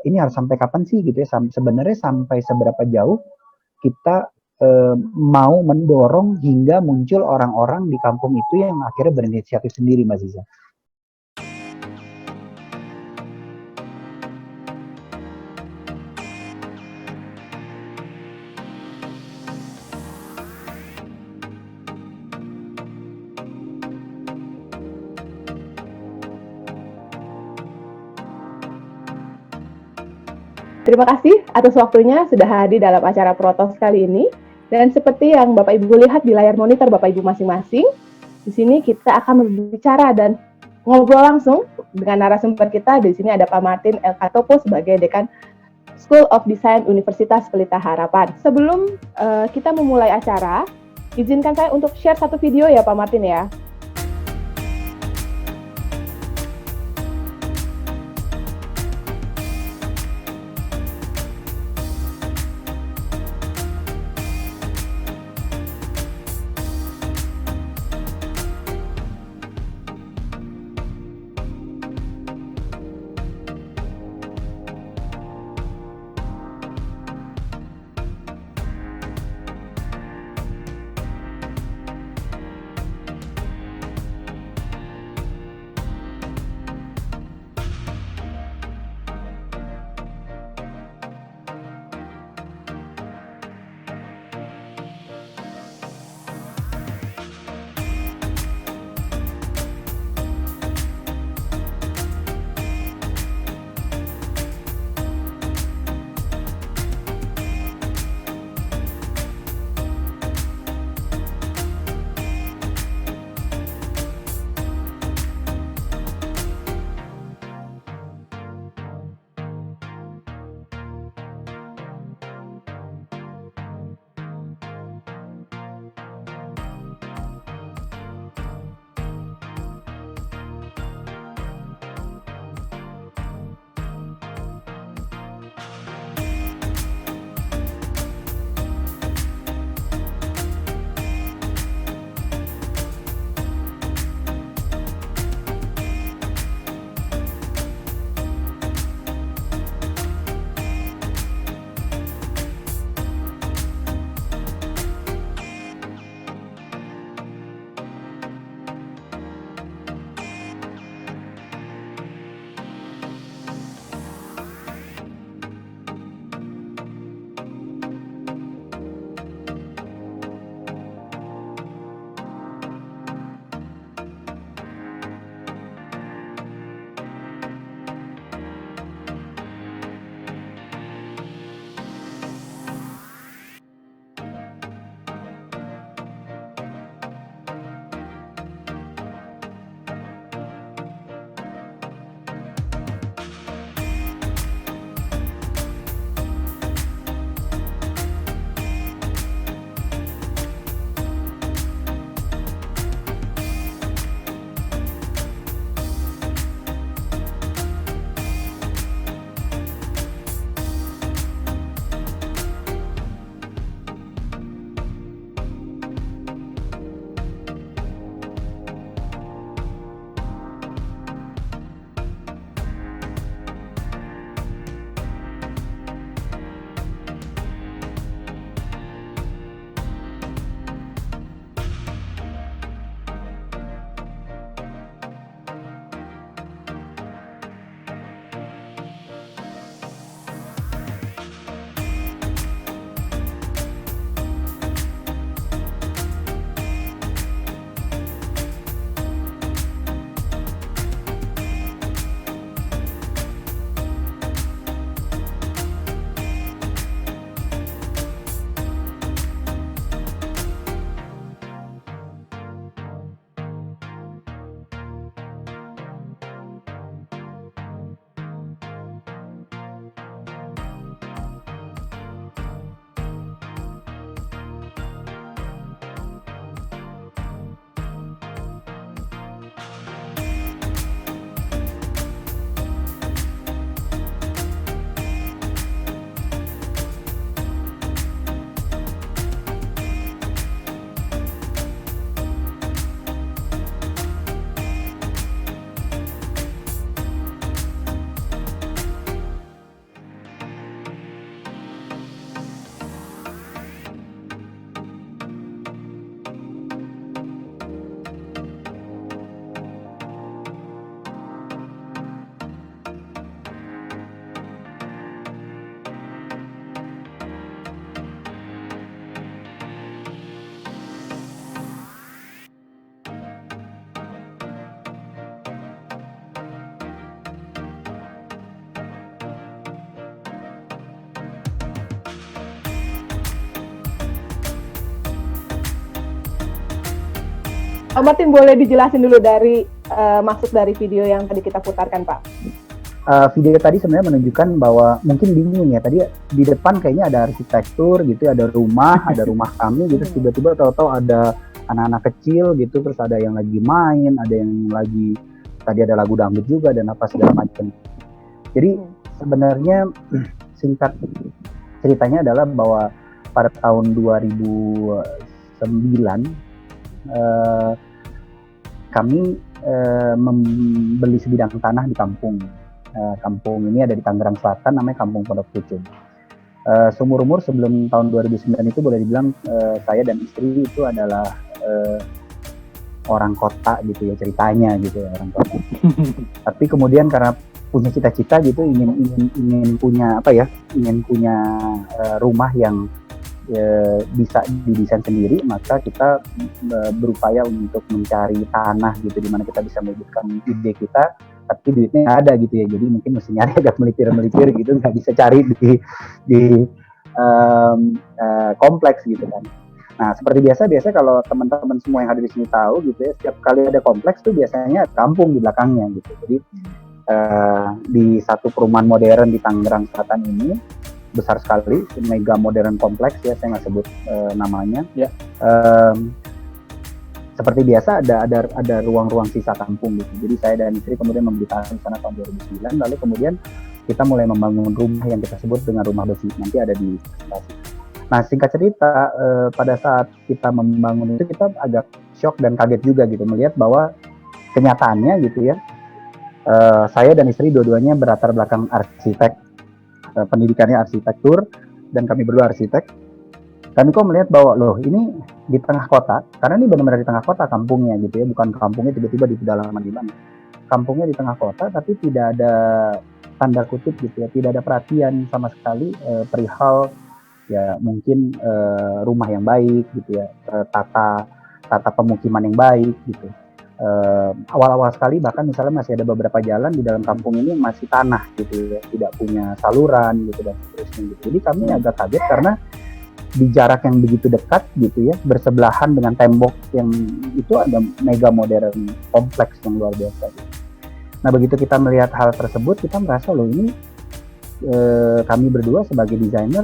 ini harus sampai kapan sih gitu ya, sebenarnya sampai seberapa jauh kita mau mendorong hingga muncul orang-orang di kampung itu yang akhirnya berinisiatif sendiri, Mbak Ziza. Terima kasih atas waktunya sudah hadir dalam acara Protos kali ini. Dan seperti yang Bapak Ibu lihat di layar monitor Bapak Ibu masing-masing, di sini kita akan berbicara dan ngobrol langsung dengan narasumber kita. Di sini ada Pak Martin L. Katopo sebagai Dekan School of Design Universitas Pelita Harapan. Sebelum kita memulai acara, izinkan saya untuk share satu video ya Pak Martin ya. Pak Martin, boleh dijelasin dulu dari maksud dari video yang tadi kita putarkan, Pak? Video tadi sebenarnya menunjukkan bahwa mungkin bingung ya, tadi di depan kayaknya ada arsitektur gitu, ada rumah kami gitu, tiba-tiba tahu-tahu ada anak-anak kecil gitu, terus ada yang lagi main, ada yang lagi, tadi ada lagu dangdut juga dan apa segala macam. Jadi sebenarnya singkat ceritanya adalah bahwa pada tahun 2009 kami membeli sebidang tanah di kampung. Kampung ini ada di Tangerang Selatan, namanya Kampung Pondok Pucung. Seumur-umur sebelum tahun 2009 itu boleh dibilang saya dan istri itu adalah orang kota gitu ya, ceritanya gitu ya, orang kota. Tapi kemudian karena punya cita-cita gitu, ingin punya rumah yang bisa didesain sendiri, maka kita berupaya untuk mencari tanah gitu di mana kita bisa mewujudkan ide kita, tapi duitnya nggak ada gitu ya, jadi mungkin mesti nyari agak melipir gitu, nggak bisa cari di kompleks gitu kan. Nah seperti biasa kalau teman-teman semua yang ada di sini tahu gitu ya, setiap kali ada kompleks tuh biasanya kampung di belakangnya gitu. Jadi di satu perumahan modern di Tangerang Selatan ini besar sekali, mega modern kompleks ya, saya nggak sebut namanya. Ya. Seperti biasa ada ruang-ruang sisa kampung gitu. Jadi saya dan istri kemudian membeli tanah di sana tahun 2009, lalu kemudian kita mulai membangun rumah yang kita sebut dengan rumah besi. Nanti ada di presentasi. Nah singkat cerita, pada saat kita membangun itu kita agak shock dan kaget juga gitu melihat bahwa kenyataannya gitu ya, saya dan istri dua-duanya berlatar belakang arsitek, pendidikannya arsitektur, dan kami berdua arsitek. Kami kok melihat bahwa loh ini di tengah kota, karena ini benar-benar di tengah kota kampungnya gitu ya, bukan kampungnya tiba-tiba di pedalaman di mana. Kampungnya di tengah kota, tapi tidak ada tanda kutip gitu ya, tidak ada perhatian sama sekali perihal ya mungkin rumah yang baik gitu ya, tata pemukiman yang baik gitu. Awal-awal sekali bahkan misalnya masih ada beberapa jalan di dalam kampung ini yang masih tanah gitu ya, tidak punya saluran gitu dan seterusnya gitu. Jadi kami agak kaget karena di jarak yang begitu dekat gitu ya, bersebelahan dengan tembok yang itu ada mega modern kompleks yang luar biasa gitu. Nah begitu kita melihat hal tersebut, kita merasa loh ini kami berdua sebagai desainer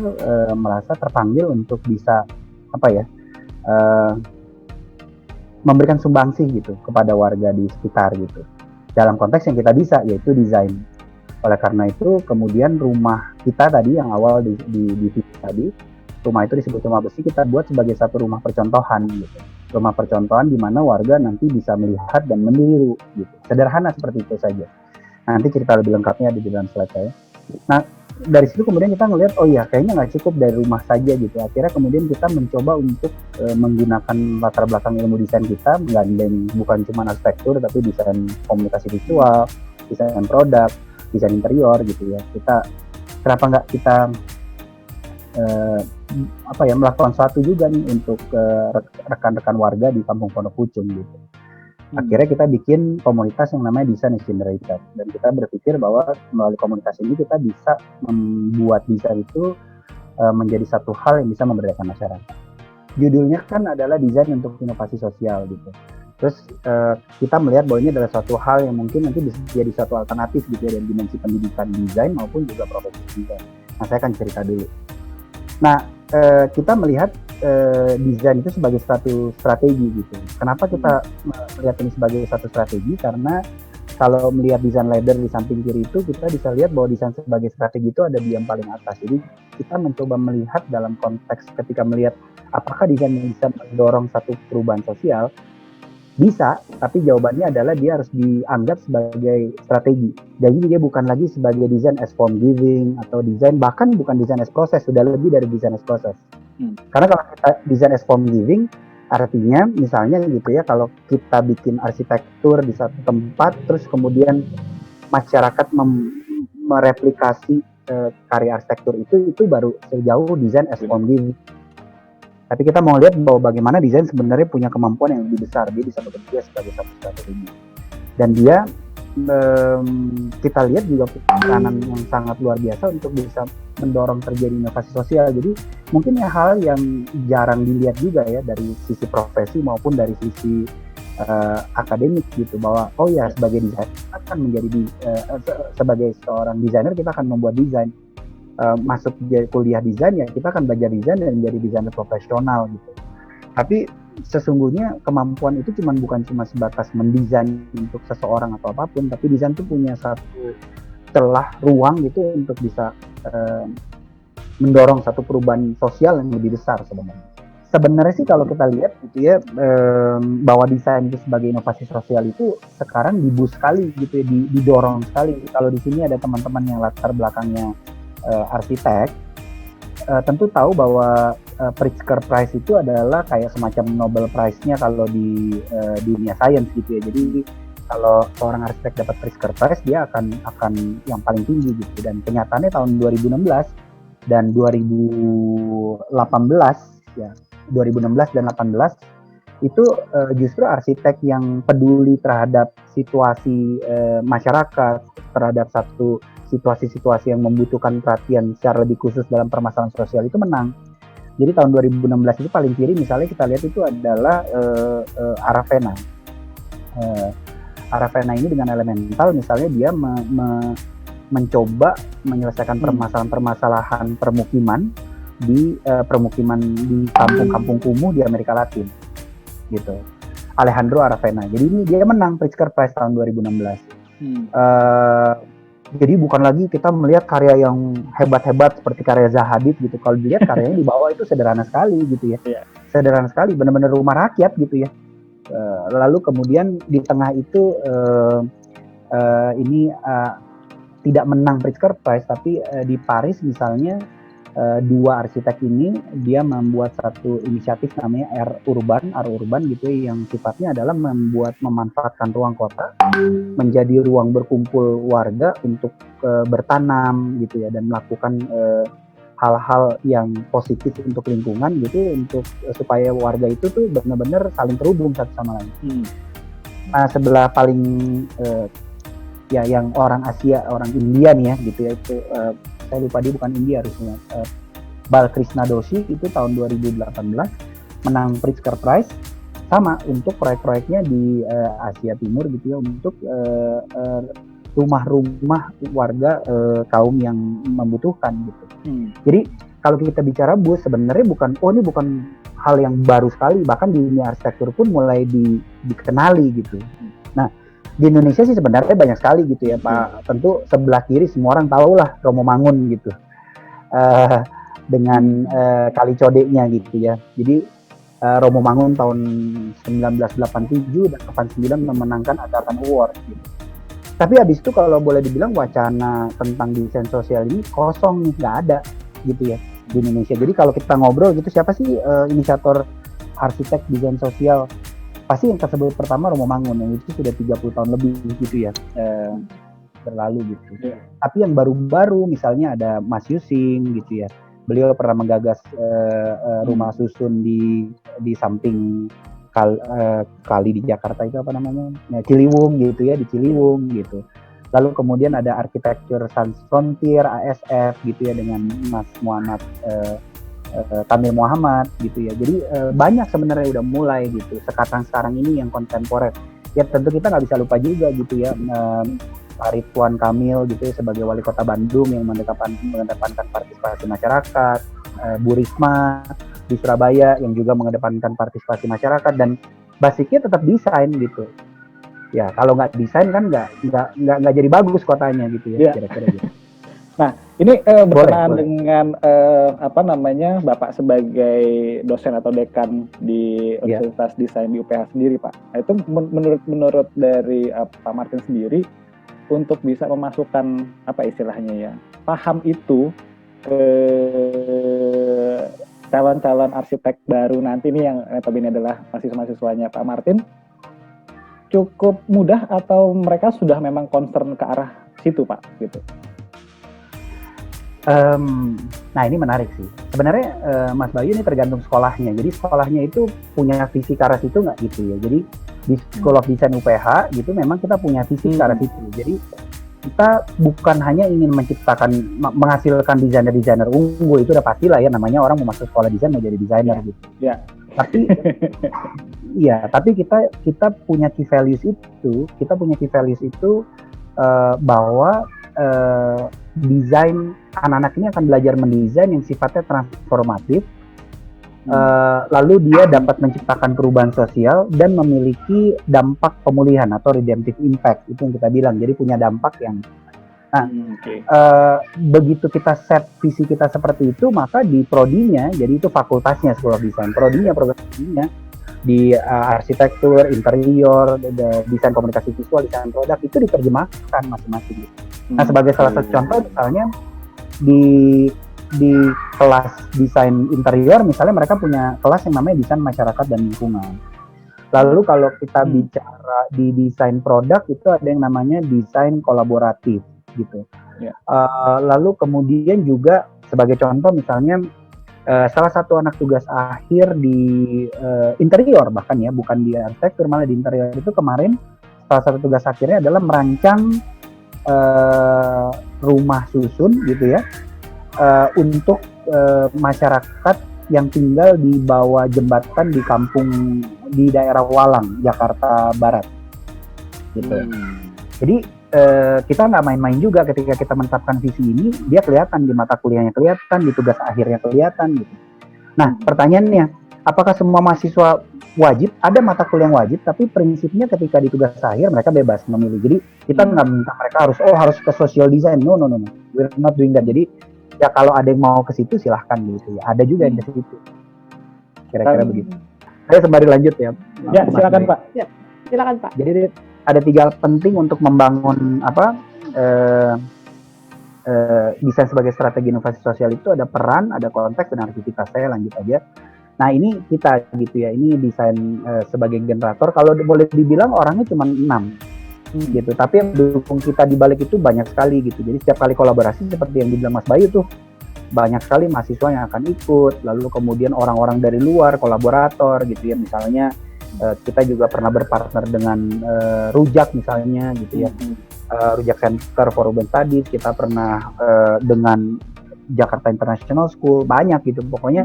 merasa terpanggil untuk bisa memberikan sumbangsih gitu kepada warga di sekitar gitu, dalam konteks yang kita bisa, yaitu desain. Oleh karena itu kemudian rumah kita tadi yang awal di video tadi, rumah itu disebut rumah besi, kita buat sebagai satu rumah percontohan gitu. Rumah percontohan di mana warga nanti bisa melihat dan meniru gitu. Sederhana seperti itu saja. Nanti cerita lebih lengkapnya ada di dalam slide saya. Nah dari situ kemudian kita ngelihat oh iya kayaknya nggak cukup dari rumah saja gitu. Akhirnya kemudian kita mencoba untuk menggunakan latar belakang ilmu desain kita, menggandeng bukan cuma arsitektur tapi desain komunikasi visual, desain produk, desain interior gitu ya. Kita kenapa nggak kita melakukan sesuatu juga nih untuk rekan-rekan warga di Kampung Pondok Pucung gitu. Akhirnya kita bikin komunitas yang namanya Design is Generator, dan kita berpikir bahwa melalui komunitas ini kita bisa membuat desain itu menjadi satu hal yang bisa memberdayakan masyarakat. Judulnya kan adalah desain untuk inovasi sosial gitu. Terus kita melihat bahwa ini adalah suatu hal yang mungkin nanti bisa jadi satu alternatif gitu ya dari dimensi pendidikan desain maupun juga profesi desain. Nah saya akan cerita dulu. Nah kita melihat desain itu sebagai satu strategi gitu. Kenapa kita melihat ini sebagai satu strategi? Karena kalau melihat desain ladder di samping kiri itu, kita bisa lihat bahwa desain sebagai strategi itu ada di yang paling atas. Jadi kita mencoba melihat dalam konteks ketika melihat apakah desain yang bisa mendorong satu perubahan sosial. Bisa, tapi jawabannya adalah dia harus dianggap sebagai strategi. Jadi dia bukan lagi sebagai desain as form giving atau desain, bahkan bukan desain as proses, sudah lebih dari desain as proses. Karena kalau kita desain as form giving, artinya misalnya gitu ya, kalau kita bikin arsitektur di satu tempat, terus kemudian masyarakat mereplikasi karya arsitektur itu baru sejauh desain as form giving. Tapi kita mau lihat bahwa bagaimana desain sebenarnya punya kemampuan yang lebih besar, dia bisa bekerja sebagai satu strategi. Dan dia kita lihat juga peranan yang sangat luar biasa untuk bisa mendorong terjadi inovasi sosial. Jadi mungkin hal yang jarang dilihat juga ya dari sisi profesi maupun dari sisi akademik gitu, bahwa oh ya sebagai desainer kita akan sebagai seorang desainer kita akan membuat desain. Masuk kuliah desain ya kita akan belajar desain dan menjadi desainer profesional gitu. Tapi sesungguhnya kemampuan itu bukan cuma sebatas mendesain untuk seseorang atau apapun, tapi desain itu punya satu celah ruang gitu untuk bisa mendorong satu perubahan sosial yang lebih besar sebenarnya. Sebenarnya sih kalau kita lihat gitu ya, bahwa desain itu sebagai inovasi sosial itu sekarang diboost sekali gitu ya, didorong sekali. Kalau di sini ada teman-teman yang latar belakangnya arsitek, tentu tahu bahwa Pritzker Prize itu adalah kayak semacam Nobel Prize-nya kalau di dunia sains gitu ya. Jadi kalau seorang arsitek dapat Pritzker Prize, dia akan yang paling tinggi gitu. Dan kenyataannya tahun 2016 dan 2018 ya, 2016 dan 18 itu justru arsitek yang peduli terhadap situasi masyarakat, terhadap satu situasi-situasi yang membutuhkan perhatian secara lebih khusus dalam permasalahan sosial itu menang. Jadi tahun 2016 itu paling kiri misalnya kita lihat itu adalah Aravena. Aravena ini dengan elemental misalnya dia mencoba menyelesaikan permasalahan permukiman di kampung-kampung kumuh di Amerika Latin gitu. Alejandro Aravena. Jadi ini dia menang Pritzker Prize tahun 2016. Jadi bukan lagi kita melihat karya yang hebat-hebat seperti karya Zaha Hadid gitu. Kalau dilihat karyanya di bawah itu sederhana sekali gitu ya. Sederhana sekali, benar-benar rumah rakyat gitu ya. Lalu kemudian di tengah itu ini tidak menang Pritzker Prize, tapi di Paris misalnya dua arsitek ini dia membuat satu inisiatif namanya R Urban gitu ya, yang sifatnya adalah memanfaatkan ruang kota menjadi ruang berkumpul warga untuk bertanam gitu ya, dan melakukan hal-hal yang positif untuk lingkungan gitu, untuk supaya warga itu tuh benar-benar saling terhubung satu sama lain. Nah sebelah paling ya yang orang Asia, orang India nih ya gitu ya, itu saya lupa dia bukan India harusnya, Balkrishna Doshi itu tahun 2018 menang Pritzker Prize sama untuk proyek-proyeknya di Asia Timur gitu ya, untuk rumah-rumah warga kaum yang membutuhkan gitu. Jadi kalau kita bicara bus sebenarnya ini bukan hal yang baru sekali, bahkan di dunia arsitektur pun mulai dikenali gitu. Nah di Indonesia sih sebenarnya banyak sekali gitu ya Pak. Tentu sebelah kiri semua orang tahu lah Romo Mangun gitu, dengan Kali Codeknya gitu ya. Jadi Romo Mangun tahun 1987 dan 89 memenangkan Agatan Award gitu. Tapi habis itu kalau boleh dibilang wacana tentang desain sosial ini kosong nih, nggak ada gitu ya di Indonesia. Jadi kalau kita ngobrol gitu, siapa sih inisiator arsitek desain sosial? Pasti yang tersebut pertama Romo Mangun, yang itu sudah 30 tahun lebih gitu ya berlalu gitu. Tapi yang baru-baru misalnya ada Mas Yusing gitu ya, beliau pernah menggagas rumah susun di samping kali di Jakarta itu apa namanya, Ciliwung gitu ya, di Ciliwung gitu. Lalu kemudian ada Architecture Sans Frontier ASF gitu ya, dengan Mas Muhammad Kamil Muhammad gitu ya. Jadi banyak sebenarnya udah mulai gitu sekarang ini yang kontemporer. Ya tentu kita nggak bisa lupa juga gitu ya, Pak Ridwan Kamil gitu ya, sebagai wali kota Bandung yang mengedepankan partisipasi masyarakat, Bu Risma di Surabaya yang juga mengedepankan partisipasi masyarakat, dan basicnya tetap desain gitu. Ya kalau nggak desain kan nggak jadi bagus kotanya gitu ya, kira-kira gitu. Nah, ini berkenaan dengan Bapak sebagai dosen atau dekan di Universitas Desain di UPH sendiri, Pak. Nah, itu menurut dari Pak Martin sendiri, untuk bisa memasukkan istilahnya ya, paham itu ke calon-calon arsitek baru nanti nih, yang notabene adalah mahasiswanya Pak Martin, cukup mudah atau mereka sudah memang concern ke arah situ, Pak, gitu? Nah ini menarik sih. Sebenarnya Mas Bayu ini tergantung sekolahnya. Jadi sekolahnya itu punya visi ke arah situ nggak gitu ya. Jadi di School of Design UPH gitu memang kita punya visi ke arah situ. Jadi kita bukan hanya ingin menghasilkan desainer-desainer unggul, itu udah pasti lah ya, namanya orang mau masuk sekolah desain mau jadi desainer gitu. Ya. Tapi Iya, tapi kita punya key values itu bahwa desain anak-anak ini akan belajar mendesain yang sifatnya transformatif. Lalu dia dapat menciptakan perubahan sosial dan memiliki dampak pemulihan atau redemptive impact, itu yang kita bilang. Jadi punya dampak yang begitu kita set visi kita seperti itu, maka di prodinya, jadi itu fakultasnya School of Design, prodinya program studinya di arsitektur, interior, desain komunikasi visual, desain produk itu diterjemahkan masing-masing. Nah, sebagai salah satu contoh misalnya di kelas desain interior misalnya mereka punya kelas yang namanya desain masyarakat dan lingkungan. Lalu kalau kita bicara di desain produk itu ada yang namanya desain kolaboratif gitu. Lalu kemudian juga sebagai contoh misalnya salah satu anak tugas akhir di interior bahkan ya, bukan di arsitektur, malah di interior itu kemarin salah satu tugas akhirnya adalah merancang rumah susun gitu ya untuk masyarakat yang tinggal di bawah jembatan di kampung di daerah Walang, Jakarta Barat gitu. Jadi kita nggak main-main juga ketika kita menetapkan visi ini, dia kelihatan di mata kuliahnya, kelihatan di tugas akhirnya, kelihatan gitu. Nah, pertanyaannya, apakah semua mahasiswa wajib? Ada mata kuliah yang wajib, tapi prinsipnya ketika di tugas akhir mereka bebas memilih. Jadi kita nggak minta mereka harus ke social design. No, we're not doing that. Jadi ya kalau ada yang mau ke situ silahkan gitu ya. Ada juga yang ke situ. Kira-kira begitu. Saya sembari lanjut ya. Ya, silakan Pak. Ya, silakan Pak. Jadi ada 3 hal penting untuk membangun desain sebagai strategi inovasi sosial itu, ada peran, ada konteks, dan aktivitas. Saya lanjut aja. Nah, ini kita gitu ya, ini desain sebagai generator. Kalau boleh dibilang orangnya cuma 6 gitu, tapi yang mendukung kita di balik itu banyak sekali gitu. Jadi setiap kali kolaborasi seperti yang dibilang Mas Bayu tuh, banyak sekali mahasiswa yang akan ikut, lalu kemudian orang-orang dari luar, kolaborator gitu ya. Misalnya kita juga pernah berpartner dengan Rujak misalnya gitu ya, Rujak Center for Urban Studies, kita pernah dengan Jakarta International School, banyak gitu. Pokoknya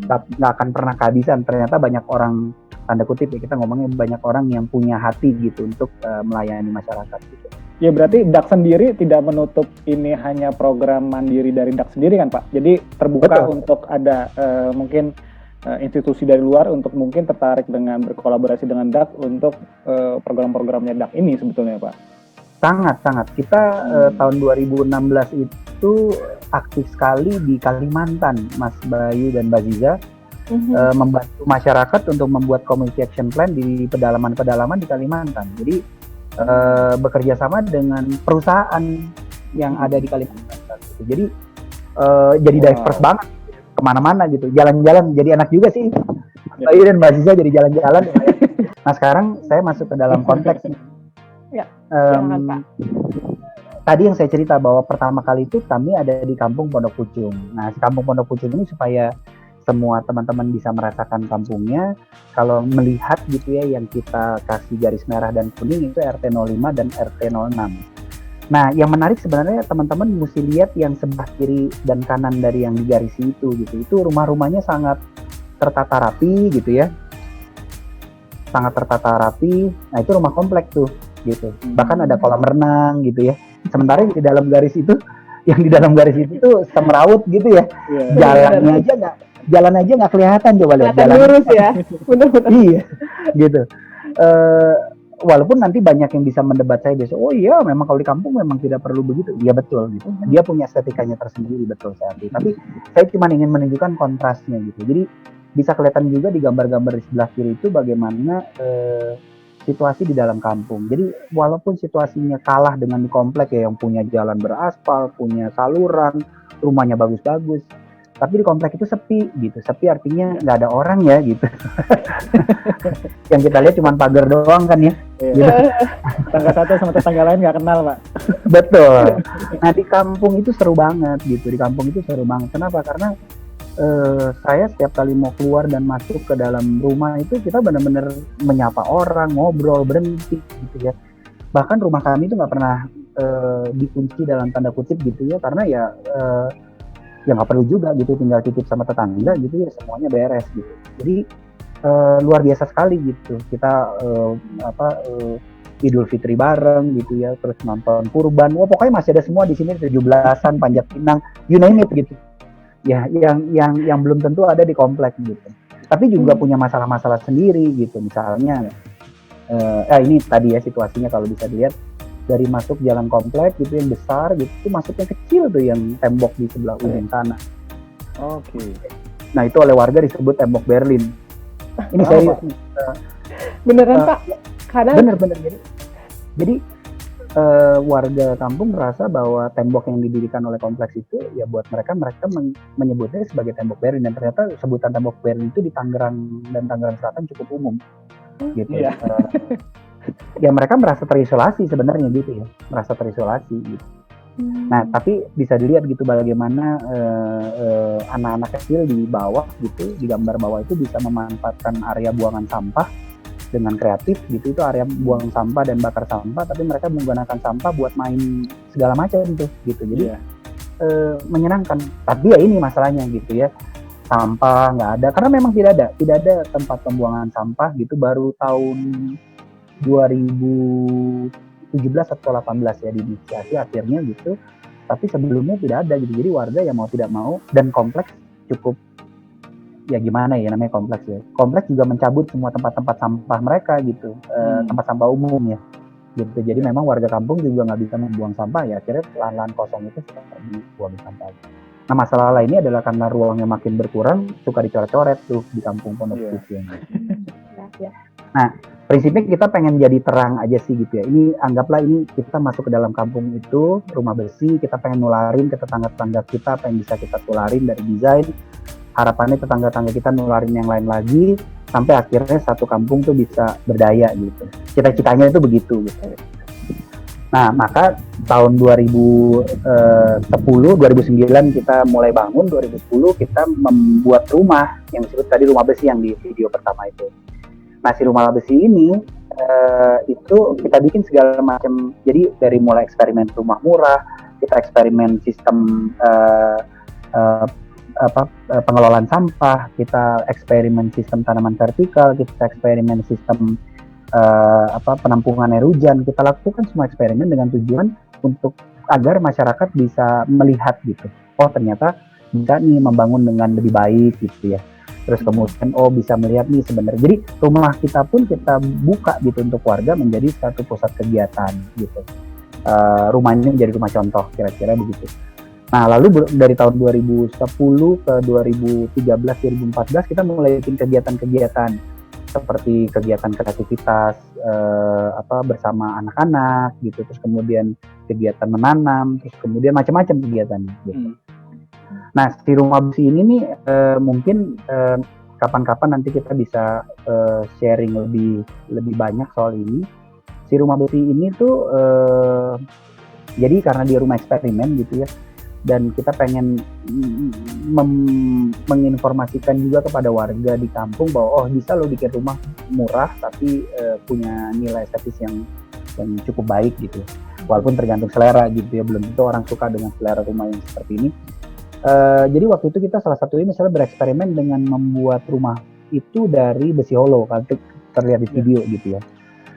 nggak akan pernah kehabisan. Ternyata banyak orang, tanda kutip ya, kita ngomongnya banyak orang yang punya hati gitu untuk melayani masyarakat gitu. Ya berarti DAK sendiri tidak menutup ini hanya program mandiri dari DAK sendiri kan Pak? Jadi terbuka untuk ada mungkin institusi dari luar untuk mungkin tertarik dengan berkolaborasi dengan DAK untuk program-programnya DAK ini sebetulnya Pak? Sangat. Kita tahun 2016 itu aktif sekali di Kalimantan, Mas Bayu dan Mbak Ziza, membantu masyarakat untuk membuat community action plan di pedalaman-pedalaman di Kalimantan. Jadi bekerja sama dengan perusahaan yang ada di Kalimantan. Jadi jadi diverse banget, kemana-mana gitu, jalan-jalan, jadi anak juga sih. Mas Bayu dan Mbak Ziza jadi jalan-jalan. Nah sekarang saya masuk ke dalam konteks. Ya, tadi yang saya cerita bahwa pertama kali itu kami ada di Kampung Pondok Pucung. Nah, si Kampung Pondok Pucung ini supaya semua teman-teman bisa merasakan kampungnya, kalau melihat gitu ya, yang kita kasih garis merah dan kuning itu RT 05 dan RT 06. Nah, yang menarik sebenarnya teman-teman mesti lihat yang sebelah kiri dan kanan dari yang digarisi itu gitu. Itu rumah-rumahnya sangat tertata rapi gitu ya. Sangat tertata rapi. Nah, itu rumah komplek tuh gitu. Bahkan ada kolam renang gitu ya. Sementara yang di dalam garis itu tuh semeraut gitu ya. Jalan aja nggak kelihatan, coba lihat jalan lurus ya. Benar-benar. Iya, gitu. Walaupun nanti banyak yang bisa mendebat saya biasa, oh iya memang kalau di kampung memang tidak perlu begitu. Iya betul gitu. Dia punya estetikanya tersendiri, betul saya akui. Tapi saya cuma ingin menunjukkan kontrasnya gitu. Jadi bisa kelihatan juga di gambar-gambar di sebelah kiri itu bagaimana situasi di dalam kampung. Jadi walaupun situasinya kalah dengan di komplek ya, yang punya jalan beraspal, punya saluran, rumahnya bagus-bagus, tapi di komplek itu sepi gitu. Sepi artinya nggak ada orang ya gitu. Yang kita lihat cuma pagar doang kan ya. Gitu. Tetangga satu sama tetangga lain nggak kenal Pak. Betul. Nah di kampung itu seru banget gitu. Di kampung itu seru banget. Kenapa? Karena saya setiap kali mau keluar dan masuk ke dalam rumah itu kita benar-benar menyapa orang, ngobrol, berhenti gitu ya. Bahkan rumah kami itu nggak pernah dikunci dalam tanda kutip gitu ya, karena ya nggak perlu juga gitu, tinggal titip sama tetangga gitu ya, semuanya beres gitu. Jadi luar biasa sekali gitu. Kita Idul Fitri bareng gitu ya, terus nonton kurban, wah pokoknya masih ada semua di sini, 17-an, panjat pinang, you name it gitu. Ya, yang belum tentu ada di komplek gitu. Tapi juga punya masalah-masalah sendiri gitu. Misalnya, ini tadi ya situasinya kalau bisa dilihat dari masuk jalan komplek gitu yang besar gitu, itu masuknya kecil tuh yang tembok di sebelah ujung sana. Oke. Nah itu oleh warga disebut tembok Berlin. Ini serius nih. Beneran Pak? Karena Bener. Jadi warga kampung merasa bahwa tembok yang didirikan oleh kompleks itu ya buat mereka menyebutnya sebagai tembok Berlin, dan ternyata sebutan tembok Berlin itu di Tangerang dan Tangerang Selatan cukup umum gitu. Iya. Ya mereka merasa terisolasi sebenarnya gitu ya, merasa terisolasi gitu. Nah tapi bisa dilihat gitu bagaimana anak-anak kecil di bawah gitu, di gambar bawah itu bisa memanfaatkan area buangan sampah dengan kreatif gitu. Itu area buang sampah dan bakar sampah, tapi mereka menggunakan sampah buat main segala macam tuh gitu. Jadi menyenangkan. Tapi ya ini masalahnya gitu ya, sampah nggak ada karena memang tidak ada tempat pembuangan sampah gitu. Baru tahun 2017 atau 18 ya diinisiasi akhirnya gitu. Tapi sebelumnya tidak ada gitu. Jadi warga yang mau tidak mau, dan kompleks cukup ya gimana ya namanya kompleks ya. Kompleks juga mencabut semua tempat-tempat sampah mereka gitu, tempat sampah umum ya. Gitu. Jadi memang warga kampung juga nggak bisa membuang sampah ya. Akhirnya lahan-lahan kosong itu suka dibuang sampah. Nah masalah lainnya adalah karena ruangnya makin berkurang, suka dicoret-coret tuh di kampung Pondok Kucing. Nah prinsipnya kita pengen jadi terang aja sih gitu ya. Ini anggaplah ini kita masuk ke dalam kampung itu, rumah besi, kita pengen nularin ke tetangga-tetangga kita apa yang bisa kita tularin dari desain. Harapannya tetangga-tetangga kita nularin yang lain lagi, sampai akhirnya satu kampung tuh bisa berdaya gitu. Cita-citanya itu begitu gitu. Nah maka tahun 2009 kita mulai bangun, 2010 kita membuat rumah yang disebut tadi rumah besi yang di video pertama itu. Nah si rumah besi ini itu kita bikin segala macam. Jadi dari mulai eksperimen rumah murah, kita eksperimen sistem pengelolaan sampah, kita eksperimen sistem tanaman vertikal, kita eksperimen sistem penampungan air hujan. Kita lakukan semua eksperimen dengan tujuan untuk agar masyarakat bisa melihat gitu, oh ternyata bisa nih membangun dengan lebih baik gitu ya. Terus kemudian bisa melihat nih sebenarnya. Jadi rumah kita pun kita buka gitu untuk warga menjadi satu pusat kegiatan gitu. Rumah ini menjadi rumah contoh kira-kira begitu. Nah lalu dari tahun 2010 ke 2013-2014 kita mulai bikin kegiatan-kegiatan seperti kegiatan kreativitas bersama anak-anak gitu, terus kemudian kegiatan menanam, terus kemudian macam-macam kegiatan gitu. Nah si rumah besi ini nih mungkin kapan-kapan nanti kita bisa sharing lebih banyak soal ini. Si rumah besi ini tuh jadi karena dia rumah eksperimen gitu ya, dan kita pengen menginformasikan juga kepada warga di kampung bahwa bisa lo bikin rumah murah tapi punya nilai estetis yang cukup baik gitu. Walaupun tergantung selera gitu ya, belum tentu orang suka dengan selera rumah yang seperti ini. Jadi waktu itu kita salah satunya misalnya bereksperimen dengan membuat rumah itu dari besi holo, kan terlihat di video gitu ya,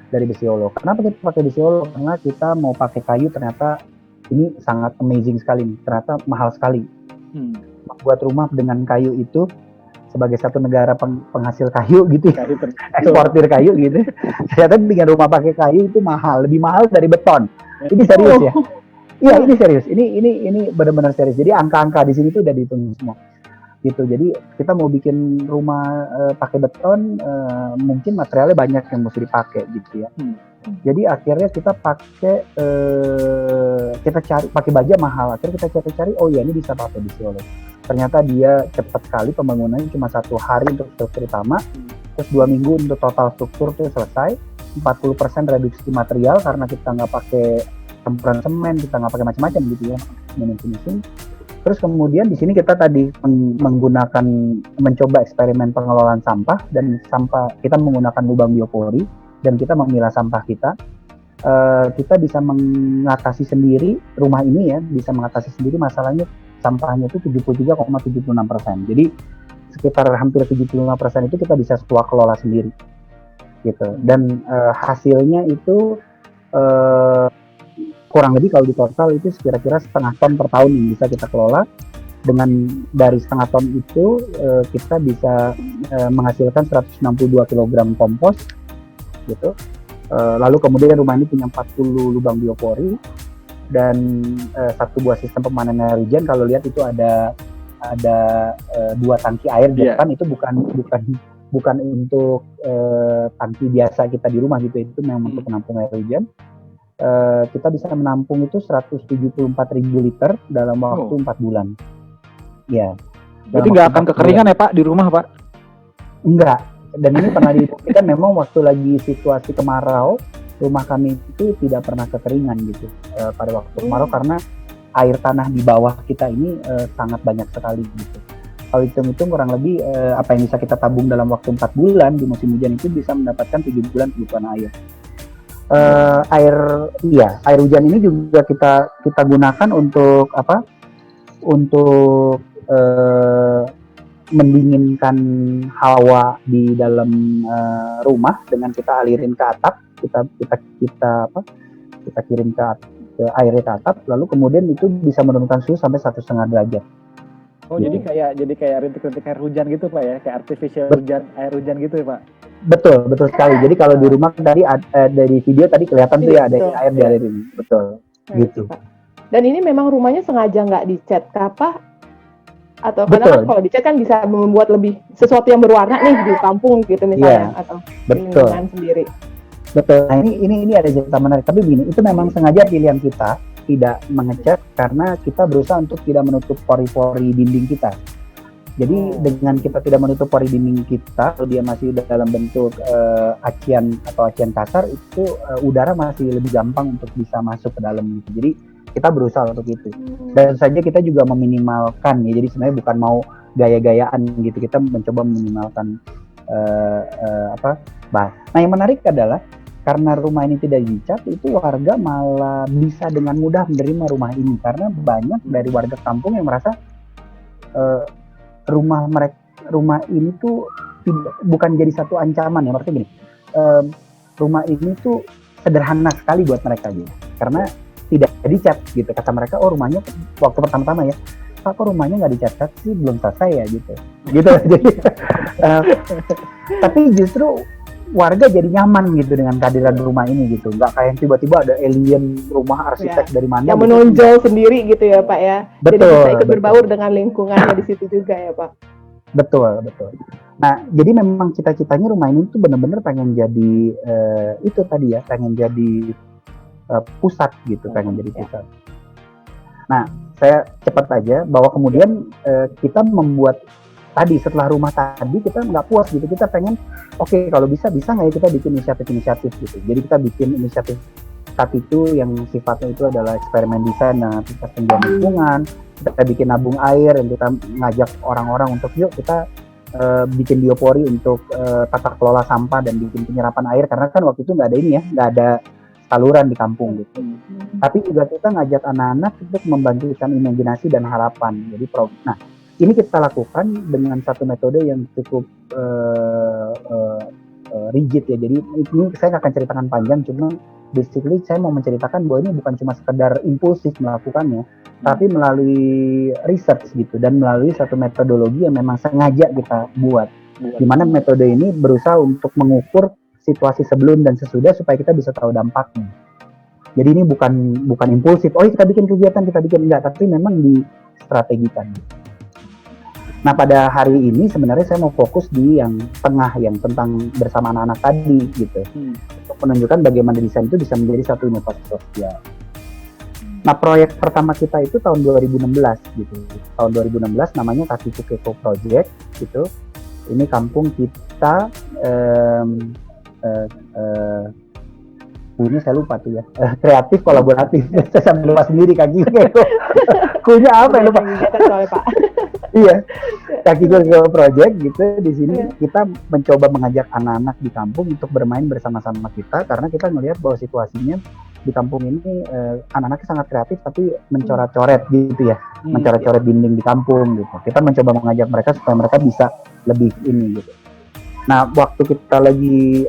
dari besi holo. Kenapa kita pakai besi holo? Karena kita mau pakai kayu, ternyata ini sangat amazing sekali nih, ternyata mahal sekali. Membuat rumah dengan kayu itu sebagai satu negara penghasil kayu gitu ya, eksportir kayu gitu, ternyata bikin rumah pakai kayu itu mahal, lebih mahal dari beton. Ini serius ya. Iya ini serius, ini benar-benar serius. Jadi angka-angka di sini tuh udah dihitung semua, gitu. Jadi kita mau bikin rumah pakai beton, mungkin materialnya banyak yang mesti dipakai gitu ya. Jadi akhirnya kita kita cari pakai baja mahal. Akhirnya kita cari-cari, oh ya ini bisa pakai besi holo. Ternyata dia cepat sekali pembangunannya, cuma 1 hari untuk struktur utama, terus 2 minggu untuk total struktur tuh selesai. 40% reduksi material karena kita nggak pakai campuran semen, kita nggak pakai macam-macam gitu ya, finishing. Terus kemudian di sini kita tadi mencoba eksperimen pengelolaan sampah, dan sampah kita menggunakan lubang biopori dan kita memilah sampah kita. Kita bisa mengatasi sendiri rumah ini ya, bisa mengatasi sendiri masalahnya, sampahnya itu 73,76%. Jadi sekitar hampir 75% itu kita bisa kelola sendiri gitu. Dan hasilnya itu kurang lebih kalau di total itu kira-kira setengah ton per tahun yang bisa kita kelola. Dengan dari setengah ton itu kita bisa menghasilkan 162 kg kompos gitu. Lalu kemudian rumah ini punya 40 lubang biopori dan satu buah sistem pemanen air hujan. Kalau lihat itu ada 2 tangki air di depan. Itu bukan untuk tangki biasa kita di rumah gitu, itu memang untuk menampung air hujan. Kita bisa menampung itu 174.000 liter dalam waktu 4 bulan. Ya. Berarti nggak akan kekeringan ya Pak di rumah Pak? Enggak. Dan ini pernah dibuktikan memang waktu lagi situasi kemarau, rumah kami itu tidak pernah kekeringan gitu pada waktu kemarau karena air tanah di bawah kita ini sangat banyak sekali gitu. Kalau hitung-hitung kurang lebih apa yang bisa kita tabung dalam waktu 4 bulan di musim hujan itu bisa mendapatkan 7 bulan kebutuhan air. Air hujan ini juga kita gunakan untuk apa? Untuk mendinginkan hawa di dalam rumah dengan kita alirin ke atap, kita kirim ke airnya ke atap, lalu kemudian itu bisa menurunkan suhu sampai 1,5 derajat. Oh, jadi kayak rintik-rintik air hujan gitu Pak ya, kayak artificial air hujan gitu ya Pak? Betul sekali. Jadi kalau di rumah tadi dari video tadi kelihatan tuh ya ada air dialirin, betul. Gitu. Dan ini memang rumahnya sengaja nggak dicat apa? Atau karena kan kalau dicat kan bisa membuat lebih sesuatu yang berwarna nih di kampung gitu misalnya, atau lingkungan sendiri. Betul. Nah ini ada cerita menarik. Tapi begini, itu memang sengaja pilihan kita tidak mengecat karena kita berusaha untuk tidak menutup pori-pori dinding kita. Jadi dengan kita tidak menutup pori dinding kita, kalau dia masih dalam bentuk acian atau acian kasar, itu udara masih lebih gampang untuk bisa masuk ke dalam gitu. Jadi kita berusaha untuk itu. Dan saja kita juga meminimalkan ya. Jadi sebenarnya bukan mau gaya-gayaan gitu. Kita mencoba meminimalkan Nah, yang menarik adalah karena rumah ini tidak dicat, itu warga malah bisa dengan mudah menerima rumah ini karena banyak dari warga kampung yang merasa rumah ini tuh bukan jadi satu ancaman ya. Maksudnya gini, rumah ini tuh sederhana sekali buat mereka gitu. Karena tidak dicat gitu, kata mereka, rumahnya waktu pertama-tama ya, Pak kok rumahnya nggak dicat sih, belum selesai ya gitu. Jadi tapi justru warga jadi nyaman gitu dengan kehadiran rumah ini gitu, nggak kayak tiba-tiba ada alien rumah arsitek dari mana yang gitu. menonjol sendiri gitu ya Pak ya. Betul, jadi bisa ikut berbaur dengan lingkungannya di situ juga ya Pak. Betul. Nah, jadi memang cita-citanya rumah ini tuh benar-benar pengen jadi itu tadi ya, pengen jadi pusat gitu, pengen jadi pusat. Nah, saya cepat aja bahwa kemudian kita membuat tadi setelah rumah tadi kita nggak puas gitu, kita pengen kalau bisa nggak ya kita bikin inisiatif gitu. Jadi kita bikin inisiatif saat itu yang sifatnya itu adalah eksperimen desain dan aplikasi penjualan lingkungan. Kita bikin nabung air yang kita ngajak orang-orang untuk yuk kita bikin biopori untuk tata kelola sampah dan bikin penyerapan air karena kan waktu itu nggak ada ini ya, nggak ada saluran di kampung gitu. Tapi juga kita ngajak anak-anak untuk membangkitkan imajinasi dan harapan. Jadi ini kita lakukan dengan satu metode yang cukup rigid ya. Jadi ini saya akan ceritakan panjang, cuma basically saya mau menceritakan bahwa ini bukan cuma sekedar impulsif melakukannya, tapi melalui research gitu dan melalui satu metodologi yang memang sengaja kita buat. Di mana metode ini berusaha untuk mengukur situasi sebelum dan sesudah supaya kita bisa tahu dampaknya. Jadi ini bukan impulsif. Kita bikin kegiatan, enggak, tapi memang distrategikan. Nah, pada hari ini sebenarnya saya mau fokus di yang tengah, yang tentang bersama anak-anak tadi gitu. Untuk menunjukkan bagaimana desain itu bisa menjadi satu inovasi sosial. Nah, proyek pertama kita itu tahun 2016 gitu. Tahun 2016 namanya Kaki Keko Project gitu. Ini kampung kita kunya saya lupa tuh ya, kreatif kolaboratif. Saya sambil lupa sendiri Kaki Keko. Kunya apa ya lupa? Pak. Iya, Kaki Keko Project gitu. Di sini kita mencoba mengajak anak-anak di kampung untuk bermain bersama-sama kita karena kita melihat bahwa situasinya di kampung ini anak-anaknya sangat kreatif tapi mencoret-coret gitu ya, mencoret-coret dinding di kampung gitu. Kita mencoba mengajak mereka supaya mereka bisa lebih ini gitu. Nah, waktu kita lagi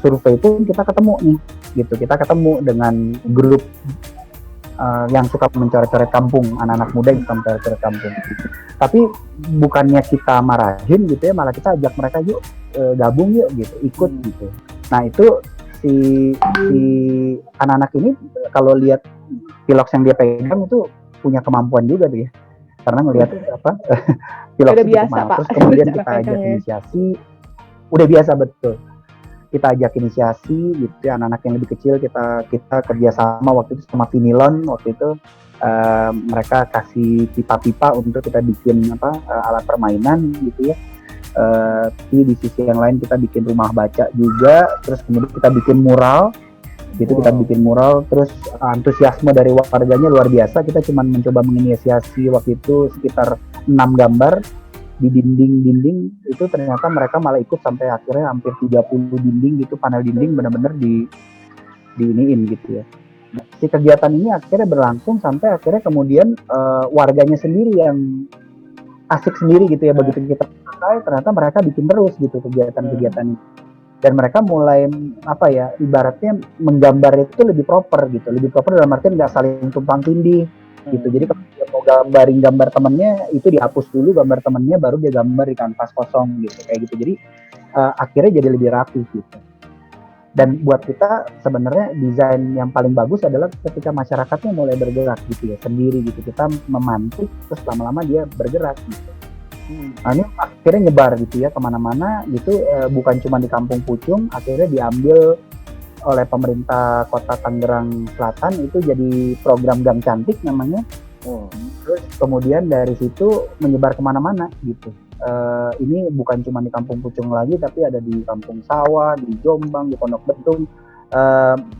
survei pun kita ketemu nih gitu. Kita ketemu dengan grup yang suka mencoret-coret kampung, anak-anak muda yang suka mencoret-coret kampung. Tapi bukannya kita marahin gitu ya, malah kita ajak mereka yuk gabung yuk gitu, ikut gitu. Nah itu si anak-anak ini kalau lihat piloks yang dia pegang itu punya kemampuan juga tuh ya, karena ngelihat apa piloks itu biasa, terus kemudian kita ajak inisiasi, udah biasa betul. Kita ajak inisiasi gitu ya, anak-anak yang lebih kecil kita kerjasama waktu itu sama Vinilon waktu itu mereka kasih pipa-pipa untuk kita bikin alat permainan gitu ya. Di sisi yang lain kita bikin rumah baca juga, terus kemudian kita bikin mural gitu. Kita bikin mural, terus antusiasme dari warganya luar biasa. Kita cuma mencoba menginisiasi waktu itu sekitar 6 gambar di dinding itu, ternyata mereka malah ikut sampai akhirnya hampir 30 dinding gitu, panel dinding benar-benar di iniin gitu ya. Si kegiatan ini akhirnya berlangsung sampai akhirnya kemudian warganya sendiri yang asik sendiri gitu ya. Begitu kita selesai ternyata mereka bikin terus gitu kegiatan-kegiatan ini. Dan mereka mulai ibaratnya menggambar itu lebih proper gitu, lebih proper dalam artian nggak saling tumpang tindih gitu. Jadi kalau dia mau gambarin gambar temennya itu dihapus dulu gambar temennya, baru dia gambar di kanvas kosong gitu kayak gitu. Jadi akhirnya jadi lebih rapi gitu. Dan buat kita sebenarnya desain yang paling bagus adalah ketika masyarakatnya mulai bergerak gitu ya sendiri gitu. Kita memantik terus lama-lama dia bergerak gitu. Nah ini akhirnya nyebar gitu ya kemana-mana gitu, bukan cuma di Kampung Pucung, akhirnya diambil oleh pemerintah Kota Tangerang Selatan, itu jadi program Gang Cantik namanya. Terus kemudian dari situ menyebar kemana-mana gitu. Ini bukan cuma di Kampung Pucung lagi, tapi ada di Kampung Sawah, di Jombang, di Pondok Betung.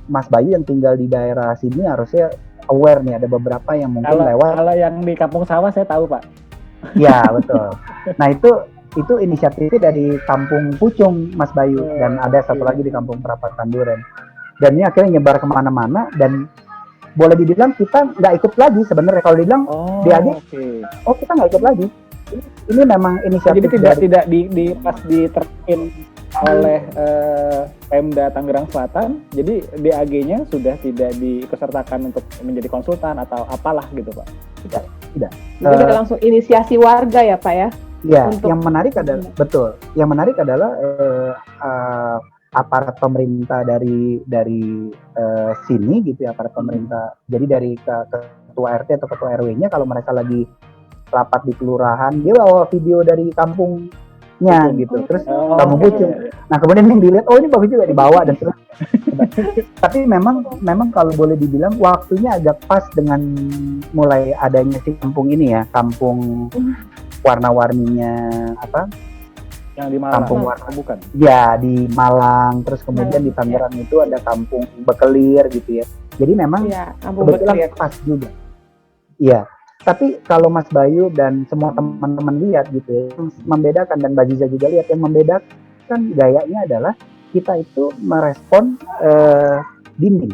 Mas Bayu yang tinggal di daerah sini harusnya aware nih, ada beberapa yang mungkin lewat. Kalau yang di Kampung Sawah saya tahu Pak. Ya betul. Nah itu inisiatifnya dari Kampung Pucung Mas Bayu, dan ada satu lagi di Kampung Perapatan Duren. Dan ini akhirnya nyebar kemana-mana, dan boleh dibilang kita nggak ikut lagi sebenarnya. Kalau dibilang kita nggak ikut lagi. Ini memang inisiatif. Jadi tidak pas diterapin oleh Pemda Tangerang Selatan. Jadi DAG-nya sudah tidak diikutsertakan untuk menjadi konsultan atau apalah gitu Pak. Tidak. Jadi udah langsung inisiasi warga ya Pak ya? Iya, yang menarik adalah betul. Yang menarik adalah aparat pemerintah dari sini gitu ya, aparat pemerintah. Jadi dari ketua RT atau ketua RW-nya kalau mereka lagi rapat di kelurahan, dia bawa video dari kampungnya gitu. Terus Kampung Pucung. Nah, kemudian yang dilihat, ini bagus juga dibawa dan terus. Tapi memang kalau boleh dibilang waktunya agak pas dengan mulai adanya si kampung ini ya, kampung warna-warninya yang di Malang. Kampung warna bukan? Ya, di Malang, terus kemudian di Tangerang itu ada kampung Bekelir gitu ya. Jadi memang kebetulan pas juga. Iya. Tapi kalau Mas Bayu dan semua teman-teman lihat gitu ya, yang membedakan, dan Mbak Ziza juga lihat, yang membedakan gayanya adalah kita itu merespon dinding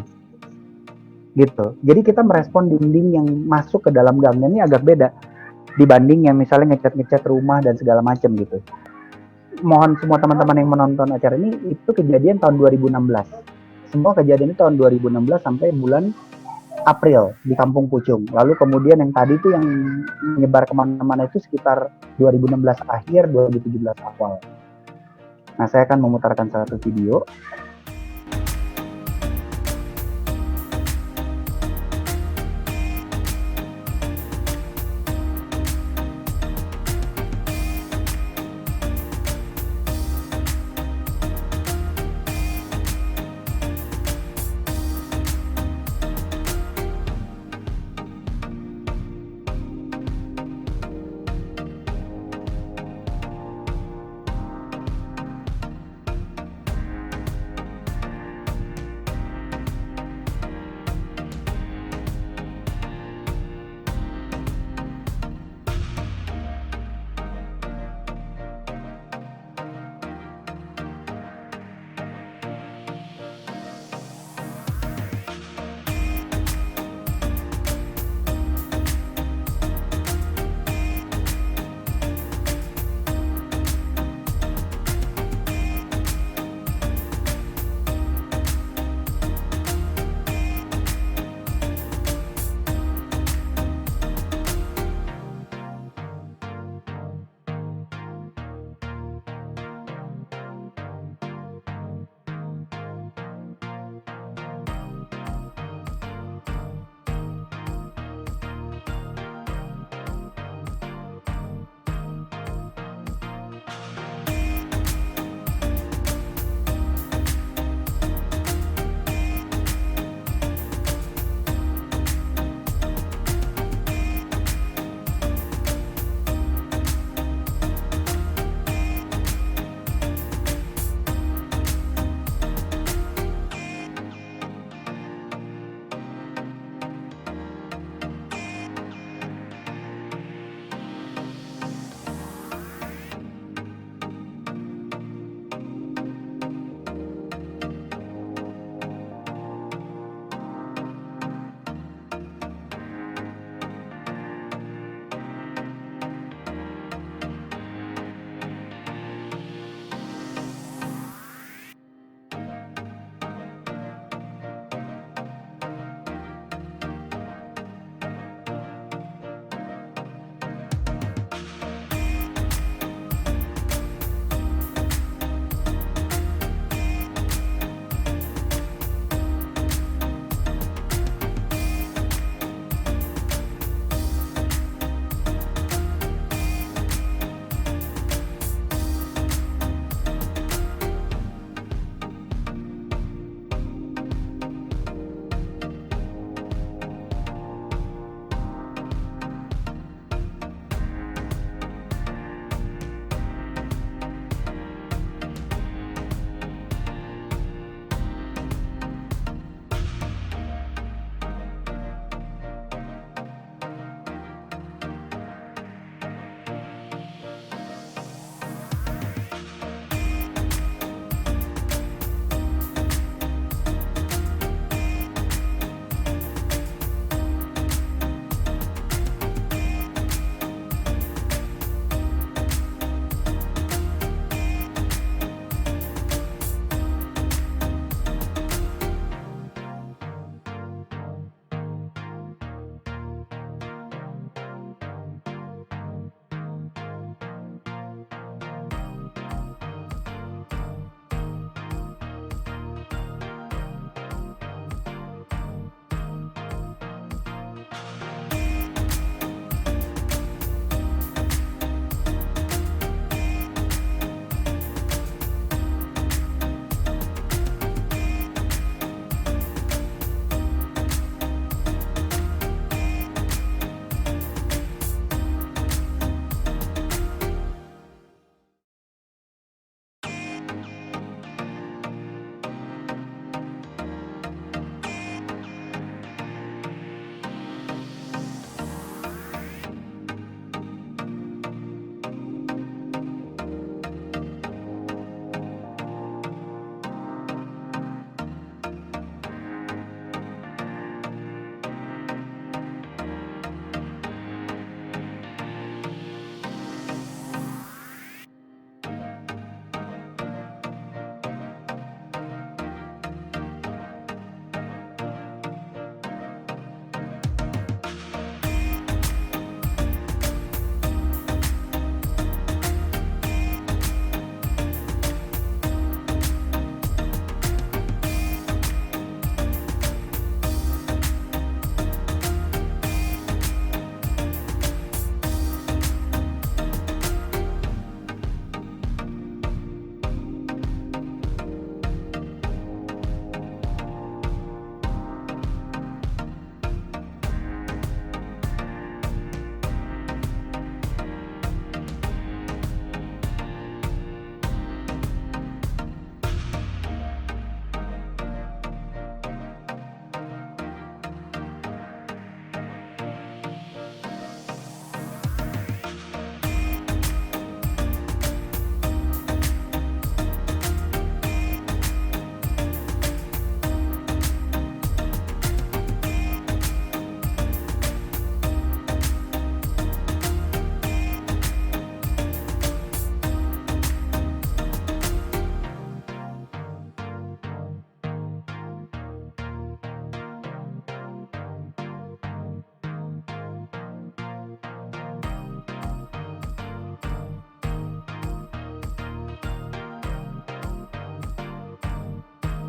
gitu. Jadi kita merespon dinding yang masuk ke dalam gangnya ini agak beda dibanding yang misalnya ngecat rumah dan segala macam gitu. Mohon semua teman-teman yang menonton acara ini, itu kejadian tahun 2016. Semua kejadian itu tahun 2016 sampai bulan April di Kampung Pucung. Lalu kemudian yang tadi itu yang menyebar kemana-mana itu sekitar 2016 akhir, 2017 awal. Nah, saya akan memutarkan satu video.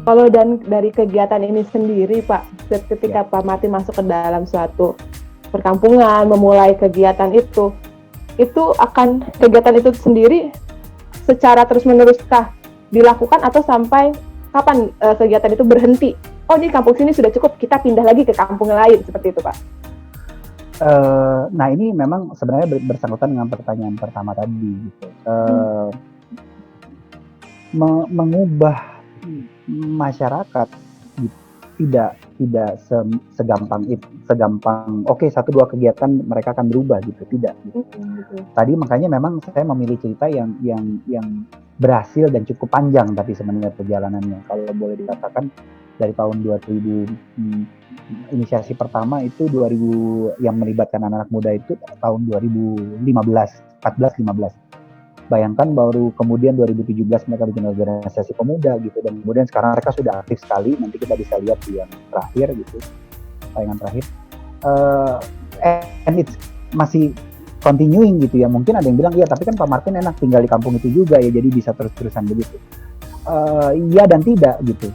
Kalau dari kegiatan ini sendiri Pak, ketika Pak Martin masuk ke dalam suatu perkampungan, memulai kegiatan itu akan kegiatan itu sendiri secara terus-meneruskah dilakukan atau sampai kapan kegiatan itu berhenti? Oh, ini kampung sini sudah cukup, kita pindah lagi ke kampung lain, seperti itu Pak. Nah ini memang sebenarnya bersangkutan dengan pertanyaan pertama tadi gitu. Mengubah masyarakat gitu, tidak segampang oke 1-2 kegiatan mereka akan berubah gitu, tidak gitu. Tadi makanya memang saya memilih cerita yang berhasil dan cukup panjang tapi sebenarnya perjalanannya, kalau boleh dikatakan dari tahun 2000 inisiasi pertama itu 2000 yang melibatkan anak-anak muda itu tahun 2015. Bayangkan baru kemudian 2017 mereka bikin organisasi pemuda gitu, dan kemudian sekarang mereka sudah aktif sekali. Nanti kita bisa lihat di yang terakhir gitu, tayangan terakhir. And it's masih continuing gitu ya. Mungkin ada yang bilang iya, tapi kan Pak Martin enak tinggal di kampung itu juga ya, jadi bisa terus-terusan begitu. Iya dan tidak gitu.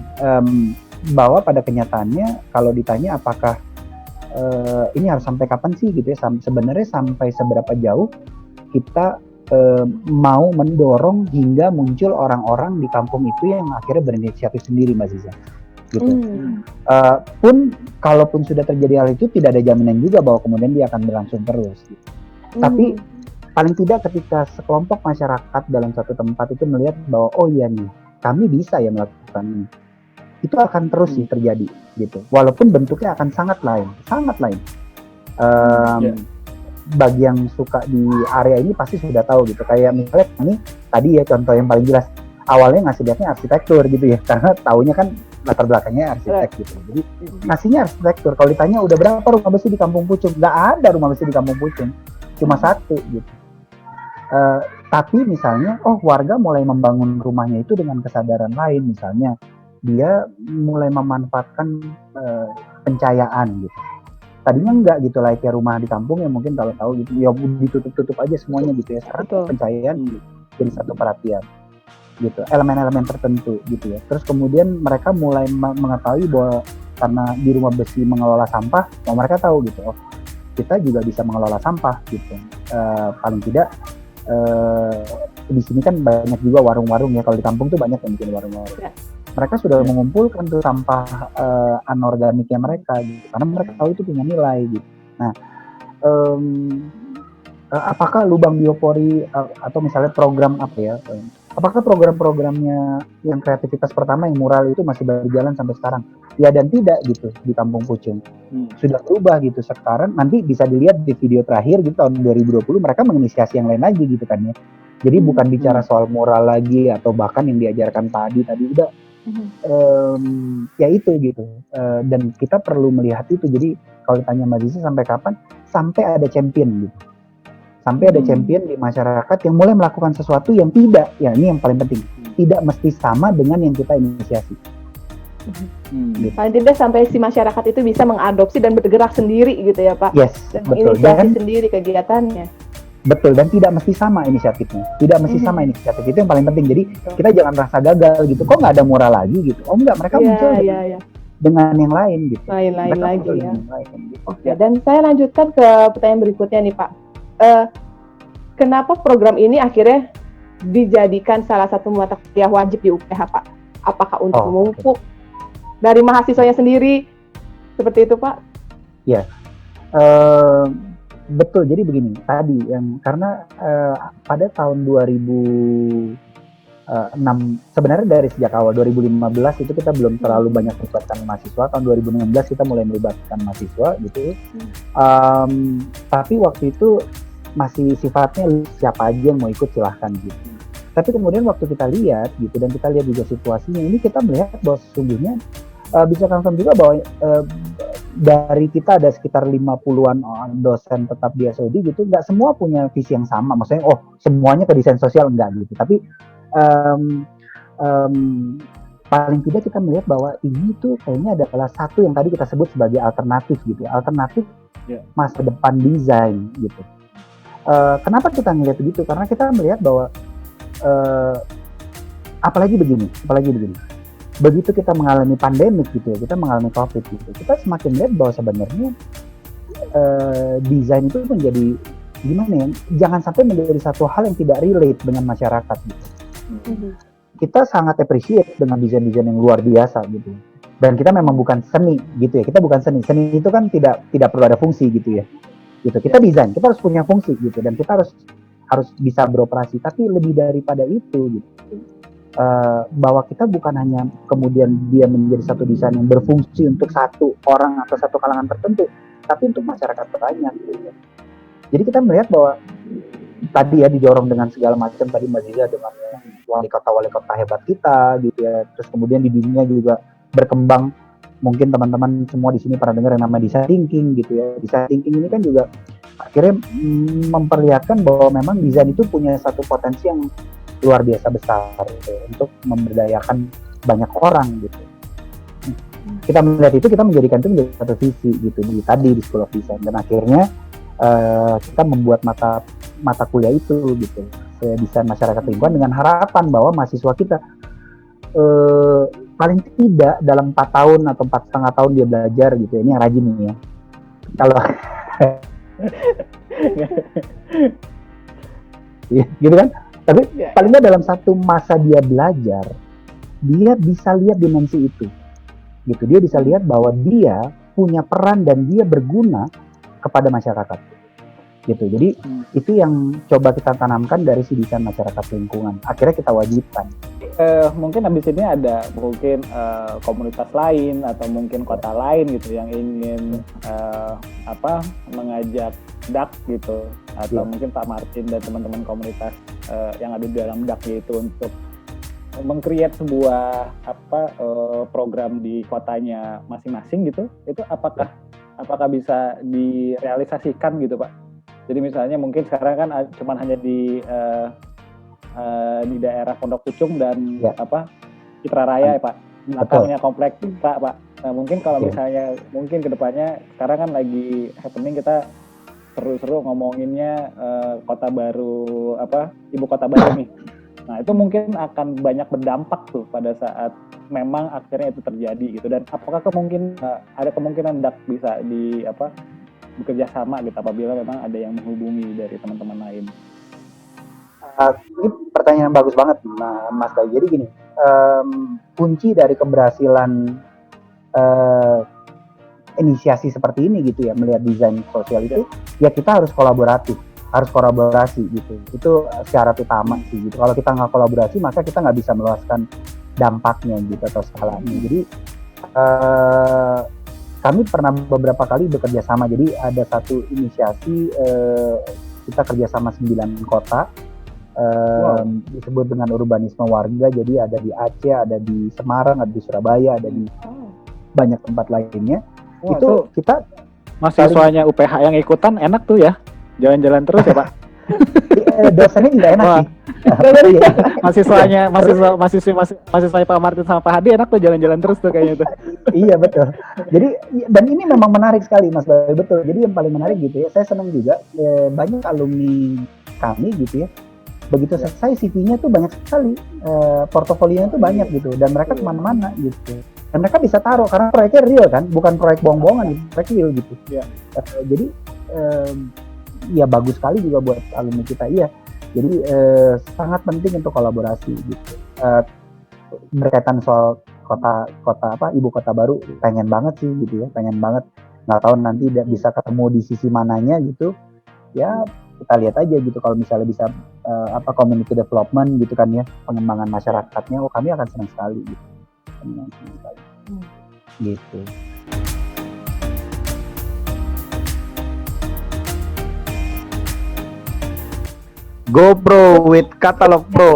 Bahwa pada kenyataannya kalau ditanya apakah ini harus sampai kapan sih gitu ya, sebenarnya sampai seberapa jauh kita mau mendorong hingga muncul orang-orang di kampung itu yang akhirnya berinisiatif sendiri, Mbak Ziza gitu. Pun kalaupun sudah terjadi hal itu, tidak ada jaminan juga bahwa kemudian dia akan berlangsung terus gitu. Tapi paling tidak ketika sekelompok masyarakat dalam satu tempat itu melihat bahwa oh iya nih, kami bisa ya melakukan ini, itu akan terus sih terjadi gitu, walaupun bentuknya akan sangat lain. Bagi yang suka di area ini pasti sudah tahu gitu, kayak misalnya ini tadi ya contoh yang paling jelas, awalnya ngasih lihatnya arsitektur gitu ya, karena taunya kan latar belakangnya arsitek gitu, jadi ngasihnya arsitektur. Kalau ditanya udah berapa rumah besi di Kampung Pucung, nggak ada rumah besi di Kampung Pucung, cuma 1 gitu. Tapi misalnya warga mulai membangun rumahnya itu dengan kesadaran lain, misalnya dia mulai memanfaatkan pencahayaan gitu. Tadinya enggak gitu, kayak rumah di kampung yang mungkin kalau tahu gitu ya ditutup aja semuanya gitu ya. Sekarang pencahayaan jadi satu perhatian gitu, elemen-elemen tertentu gitu ya. Terus kemudian mereka mulai mengetahui bahwa karena di rumah besi mengelola sampah, mereka tahu gitu, oh kita juga bisa mengelola sampah gitu. Paling tidak di sini kan banyak juga warung-warung ya, kalau di kampung tuh banyak yang bikin warung-warung. Mereka sudah mengumpulkan tuh sampah anorganiknya mereka gitu, karena mereka tahu itu punya nilai gitu. Nah, apakah lubang biopori atau misalnya program apakah program-programnya yang kreativitas pertama yang mural itu masih berjalan sampai sekarang? Ya dan tidak gitu di Kampung Pucung. Sudah berubah gitu sekarang. Nanti bisa dilihat di video terakhir gitu tahun 2020 mereka menginisiasi yang lain lagi gitu kan ya. Jadi bukan bicara soal mural lagi atau bahkan yang diajarkan tadi udah ya itu gitu. Dan kita perlu melihat itu. Jadi kalau ditanya Mbak Ziza sampai kapan? Sampai ada champion gitu. Sampai ada champion di masyarakat yang mulai melakukan sesuatu yang tidak, ya ini yang paling penting, tidak mesti sama dengan yang kita inisiasi. Gitu. Paling tidak sampai si masyarakat itu bisa mengadopsi dan bergerak sendiri gitu ya Pak. Yes, dan betul. Menginisiasi sendiri kegiatannya. Betul, dan tidak mesti sama inisiatifnya. Tidak mesti sama inisiatif, itu yang paling penting. Jadi kita jangan merasa gagal gitu. Kok nggak ada mural lagi gitu? Oh enggak, mereka muncul dengan yang lain gitu. Lain-lain lagi ya. Gitu. Oke, dan saya lanjutkan ke pertanyaan berikutnya nih Pak. Kenapa program ini akhirnya dijadikan salah satu mata kuliah wajib di UPH Pak? Apakah untuk memupuk dari mahasiswanya sendiri? Seperti itu Pak? Ya, betul. Jadi begini, tadi yang karena pada tahun 2006, sebenarnya dari sejak awal 2015 itu kita belum terlalu banyak melibatkan mahasiswa. Tahun 2016 kita mulai melibatkan mahasiswa gitu. Tapi waktu itu masih sifatnya siapa aja yang mau ikut silahkan gitu. Tapi kemudian waktu kita lihat gitu, dan kita lihat juga situasinya, ini kita melihat bahwa sesungguhnya bisa confirm juga bahwa dari kita ada sekitar 50-an dosen tetap di SOD gitu, nggak semua punya visi yang sama. Maksudnya semuanya ke desain sosial, enggak gitu. Tapi paling tidak kita melihat bahwa ini tuh kayaknya adalah satu yang tadi kita sebut sebagai alternatif gitu, alternatif masa depan desain gitu. Kenapa kita melihat begitu? Karena kita melihat bahwa apalagi begini, begitu kita mengalami pandemik gitu ya, kita mengalami COVID gitu, kita semakin lihat bahwa sebenarnya desain itu menjadi gimana ya, jangan sampai menjadi satu hal yang tidak relate dengan masyarakat gitu. Kita sangat appreciate dengan desain-desain yang luar biasa gitu. Dan kita memang bukan seni gitu ya, kita bukan seni itu kan tidak perlu ada fungsi gitu ya. Gitu. Kita desain, kita harus punya fungsi gitu, dan kita harus bisa beroperasi. Tapi lebih daripada itu gitu, bahwa kita bukan hanya kemudian dia menjadi satu desain yang berfungsi untuk satu orang atau satu kalangan tertentu, tapi untuk masyarakat banyak gitu. Jadi kita melihat bahwa tadi ya didorong dengan segala macam, tadi Mbak Ziza dengan wali kota hebat kita gitu ya, terus kemudian di dunia juga berkembang. Mungkin teman-teman semua di sini pernah dengar yang namanya design thinking gitu ya. Design thinking ini kan juga akhirnya memperlihatkan bahwa memang desain itu punya satu potensi yang luar biasa besar gitu, untuk memberdayakan banyak orang gitu. Kita melihat itu, kita menjadikan itu menjadi satu visi gitu di School of Design, dan akhirnya kita membuat mata kuliah itu gitu, desain masyarakat lingkungan, dengan harapan bahwa mahasiswa kita paling tidak dalam 4 tahun atau 4,5 tahun dia belajar gitu ya, ini yang rajin nih ya. Kalau ya, gitu kan. Tapi paling nggak dalam satu masa dia belajar, dia bisa lihat dimensi itu. Gitu. Dia bisa lihat bahwa dia punya peran dan dia berguna kepada masyarakat. Gitu. Jadi itu yang coba kita tanamkan dari si desain masyarakat lingkungan. Akhirnya kita wajibkan. Mungkin habis ini ada mungkin komunitas lain atau mungkin kota lain gitu yang ingin mengajak DAK gitu, atau mungkin Pak Martin dan teman-teman komunitas yang ada di dalam DAK gitu untuk meng-create sebuah program di kotanya masing-masing gitu. Itu apakah bisa direalisasikan gitu Pak? Jadi misalnya mungkin sekarang kan cuman hanya di daerah Pondok Pucung dan Citra Raya ya Pak, belakangnya komplek Citra Pak. Nah mungkin kalau misalnya mungkin kedepannya sekarang kan lagi happening, kita seru-seru ngomonginnya kota baru ibu kota baru nih. Nah itu mungkin akan banyak berdampak tuh pada saat memang akhirnya itu terjadi gitu. Dan apakah ada kemungkinan DAK bisa bekerja sama gitu apabila memang ada yang menghubungi dari teman-teman lain? Ini pertanyaan yang bagus banget Mas Bayu. Jadi gini, kunci dari keberhasilan inisiasi seperti ini gitu ya, melihat desain sosial itu ya kita harus kolaborasi gitu. Itu syarat utama sih gitu. Kalau kita nggak kolaborasi, maka kita nggak bisa meluaskan dampaknya gitu atau skalanya. Jadi kami pernah beberapa kali bekerja sama. Jadi ada satu inisiasi, kita kerjasama 9 kota, disebut dengan urbanisme warga. Jadi ada di Aceh, ada di Semarang, ada di Surabaya, ada di banyak tempat lainnya. Itu kita mahasiswanya UPH yang ikutan enak tuh ya, jalan-jalan terus ya Pak. Dosennya juga enak sih. mahasiswanya Pak Martin sama Pak Hadi enak tuh, jalan-jalan terus tuh kayaknya tuh. Iya betul. Jadi dan ini memang menarik sekali Mas Bayu, betul. Jadi yang paling menarik gitu ya, saya senang juga banyak alumni kami gitu ya. Begitu selesai CV-nya tuh banyak sekali, portofolionya tuh banyak gitu, dan mereka kemana-mana gitu. Dan mereka bisa taruh karena proyeknya real kan, bukan proyek bohong-bohongan, proyek real gitu. Jadi ya bagus sekali juga buat alumni kita. Iya. Jadi sangat penting untuk kolaborasi gitu. Berkaitan soal ibu kota baru, pengen banget sih gitu ya, pengen banget. Nggak tahu nanti bisa ketemu di sisi mananya gitu. Ya kita lihat aja gitu, kalau misalnya bisa community development gitu kan ya, pengembangan masyarakatnya, kami akan senang sekali gitu. Gitu. Go Pro with Catalog Pro.